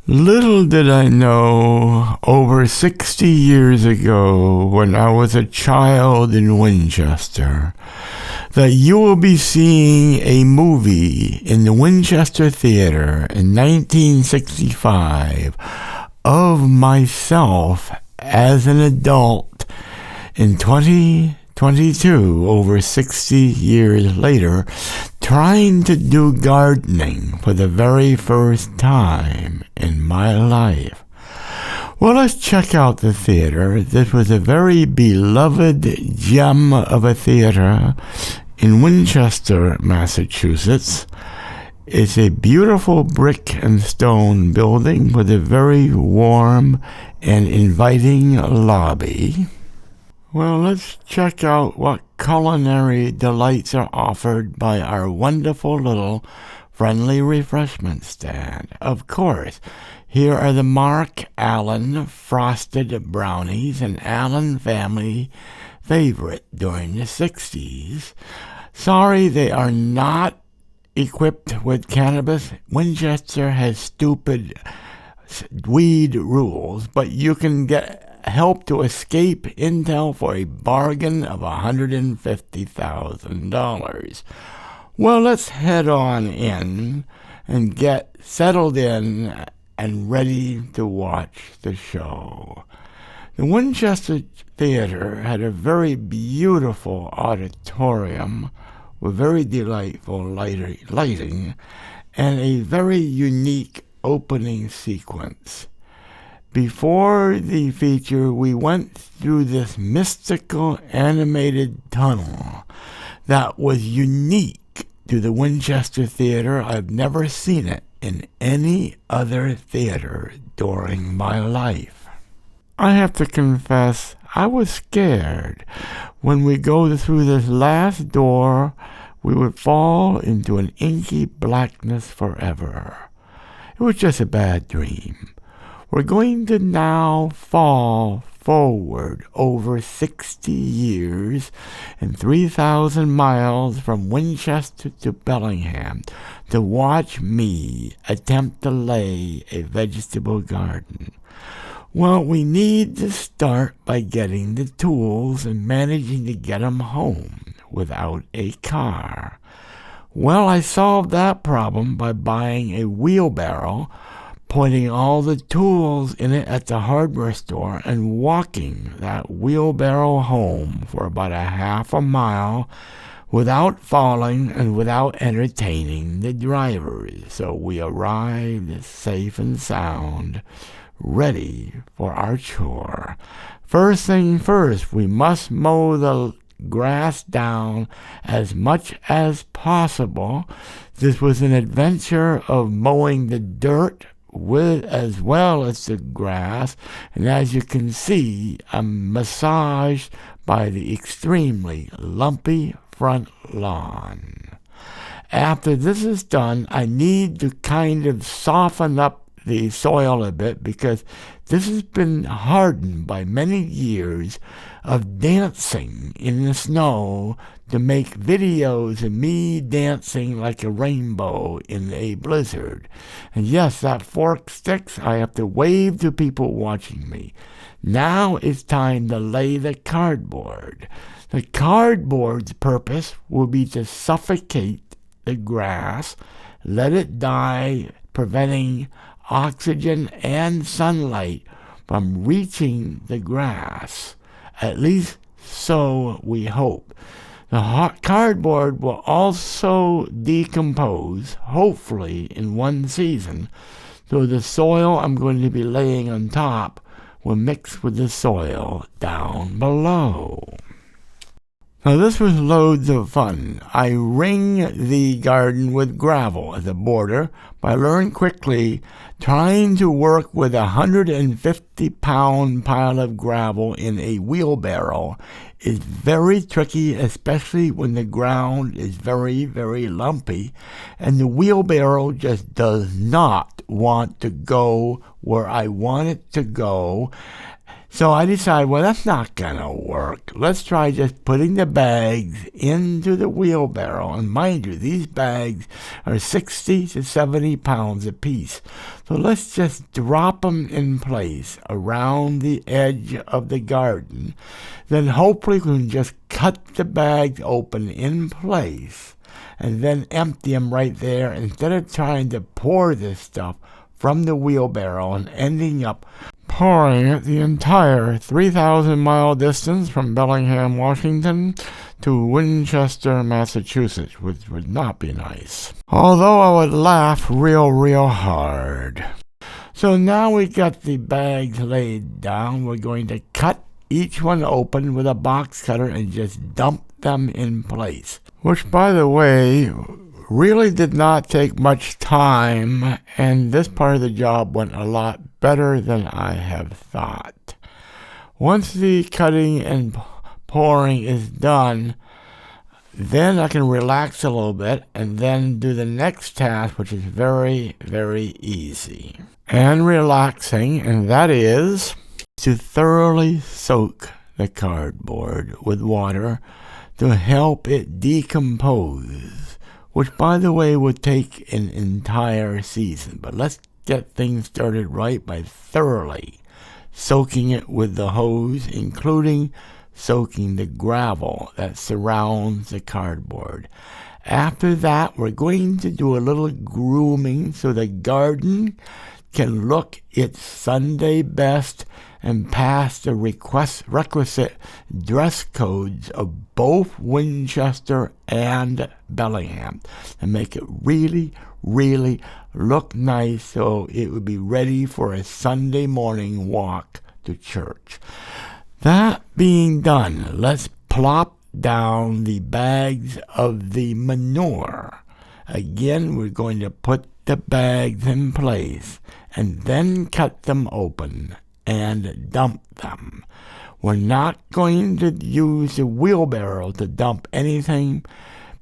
Little did I know, over 60 years ago, when I was a child in Winchester, that you will be seeing a movie in the Winchester Theater in 1965 of myself as an adult in 2022, over 60 years later, trying to do gardening for the very first time in my life. Well, let's check out the theater. This was a very beloved gem of a theater in Winchester, Massachusetts. It's a beautiful brick and stone building with a very warm and inviting lobby. Well, let's check out what culinary delights are offered by our wonderful little friendly refreshment stand. Of course, here are the Mark Allen frosted brownies, an Allen family favorite during the 60s. Sorry, they are not equipped with cannabis. Winchester has stupid weed rules, but you can get help to escape Intel for a bargain of $150,000. Well, let's head on in and get settled in and ready to watch the show. The Winchester Theater had a very beautiful auditorium with very delightful lighting and a very unique opening sequence. Before the feature, we went through this mystical animated tunnel that was unique to the Winchester Theater. I've never seen it in any other theater during my life. I have to confess, I was scared. When we go through this last door, we would fall into an inky blackness forever. It was just a bad dream. We're going to now fall forward over 60 years and 3,000 miles from Winchester to Bellingham to watch me attempt to lay a vegetable garden. Well, we need to start by getting the tools and managing to get them home without a car. Well, I solved that problem by buying a wheelbarrow, putting all the tools in it at the hardware store, and walking that wheelbarrow home for about a half a mile without falling and without entertaining the drivers. So we arrived safe and sound, ready for our chore. First thing first, we must mow the grass down as much as possible. This was an adventure of mowing the dirt with as well as the grass, and as you can see, I'm massaged by the extremely lumpy front lawn. After this is done, I need to kind of soften up the soil a bit because this has been hardened by many years of dancing in the snow to make videos of me dancing like a rainbow in a blizzard. And yes, that fork sticks. I have to wave to people watching me. Now it's time to lay the cardboard. The cardboard's purpose will be to suffocate the grass, let it die, preventing oxygen and sunlight from reaching the grass. At least so we hope. The cardboard will also decompose, hopefully in one season, so the soil I'm going to be laying on top will mix with the soil down below. Now this was loads of fun. I ring the garden with gravel as a border, but I learned quickly trying to work with a 150-pound pile of gravel in a wheelbarrow is very tricky, especially when the ground is very, very lumpy, and the wheelbarrow just does not want to go where I want it to go. So I decided, well, that's not going to work. Let's try just putting the bags into the wheelbarrow. And mind you, these bags are 60 to 70 pounds apiece. So let's just drop them in place around the edge of the garden. Then hopefully we can just cut the bags open in place and then empty them right there instead of trying to pour this stuff from the wheelbarrow and ending up pouring the entire 3,000-mile distance from Bellingham, Washington to Winchester, Massachusetts, which would not be nice. Although I would laugh real hard. So now we got the bags laid down. We're going to cut each one open with a box cutter and just dump them in place. Which, by the way, really did not take much time, and this part of the job went a lot better than I have thought. Once the cutting and pouring is done, then I can relax a little bit and then do the next task, which is very easy and relaxing, and that is to thoroughly soak the cardboard with water to help it decompose, which, by the way, would take an entire season. But let's get things started right by thoroughly soaking it with the hose, including soaking the gravel that surrounds the cardboard. After that, we're going to do a little grooming so the garden can look its Sunday best and pass the requisite dress codes of both Winchester and Bellingham and make it really look nice so it would be ready for a Sunday morning walk to church. That being done, let's plop down the bags of the manure. Again, we're going to put the bags in place and then cut them open and dump them. We're not going to use the wheelbarrow to dump anything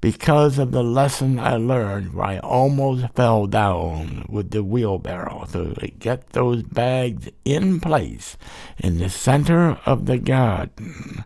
because of the lesson I learned where I almost fell down with the wheelbarrow. So to get those bags in place in the center of the garden.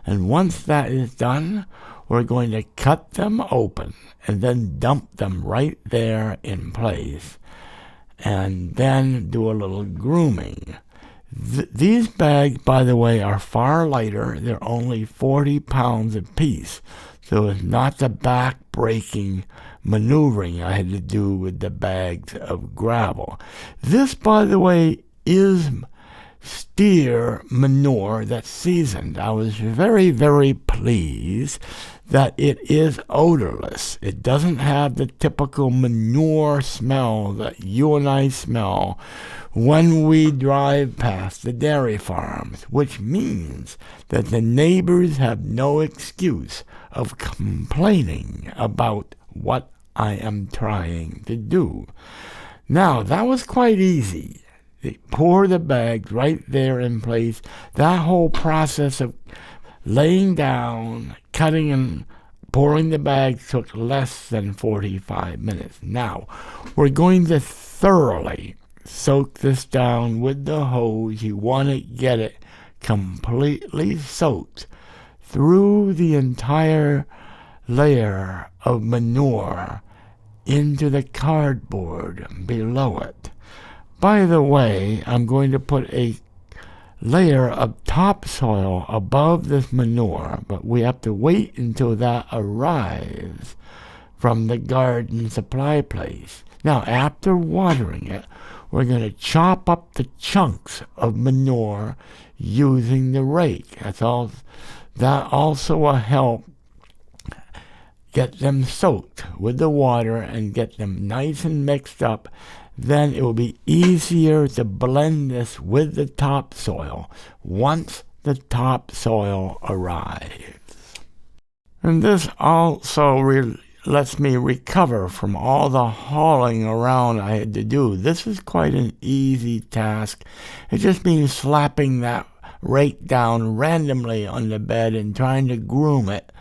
And once that is done, we're going to cut them open and then dump them right there in place. And then do a little grooming. These bags, by the way, are far lighter. They're only 40 pounds apiece. So it's not the back-breaking maneuvering I had to do with the bags of gravel. This, by the way, is steer manure that's seasoned. I was very pleased that it is odorless. It doesn't have the typical manure smell that you and I smell when we drive past the dairy farms, which means that the neighbors have no excuse of complaining about what I am trying to do. Now, that was quite easy. They pour the bags right there in place. That whole process of laying down, cutting and pouring the bags took less than 45 minutes. Now, we're going to thoroughly soak this down with the hose. You want to get it completely soaked through the entire layer of manure into the cardboard below it. By the way, I'm going to put a layer of topsoil above this manure, but we have to wait until that arrives from the garden supply place. Now, after watering it, we're going to chop up the chunks of manure using the rake. That also will help get them soaked with the water and get them nice and mixed up. Then it will be easier to blend this with the topsoil once the topsoil arrives. And this also lets me recover from all the hauling around I had to do. This is quite an easy task. It just means slapping that rake down randomly on the bed and trying to groom it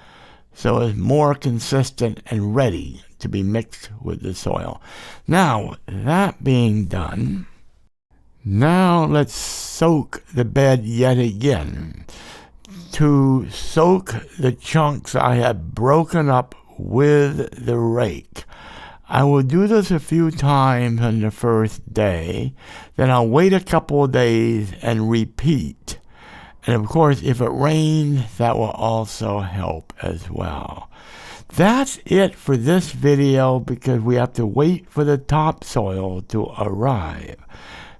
so it's more consistent and ready to be mixed with the soil. Now, that being done, Now let's soak the bed yet again. To soak the chunks I have broken up with the rake. I will do this a few times on the first day, then I'll wait a couple of days and repeat. And of course, if it rains, that will also help as well. That's it for this video because we have to wait for the topsoil to arrive.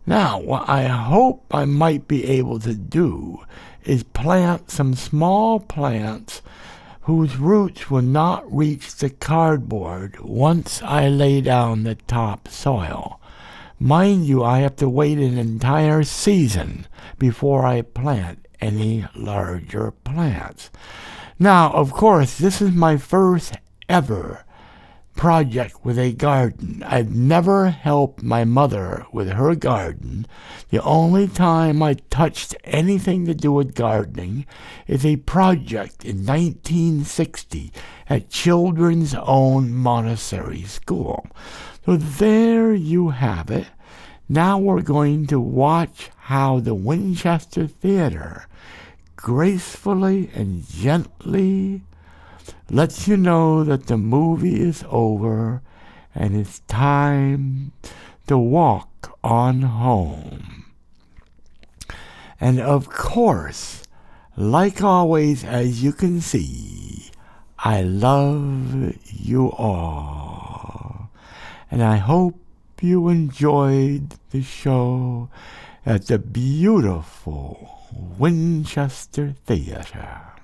Now, what I hope I might be able to do is plant some small plants whose roots will not reach the cardboard once I lay down the topsoil. Mind you, I have to wait an entire season before I plant any larger plants. Now, of course, this is my first ever project with a garden. I've never helped my mother with her garden. The only time I touched anything to do with gardening is a project in 1960 at Children's Own Montessori School. So there you have it. Now we're going to watch how the Winchester Theater gracefully and gently lets you know that the movie is over and it's time to walk on home. And of course, like always, as you can see, I love you all. And I hope you enjoyed the show at the beautiful Winchester Theater.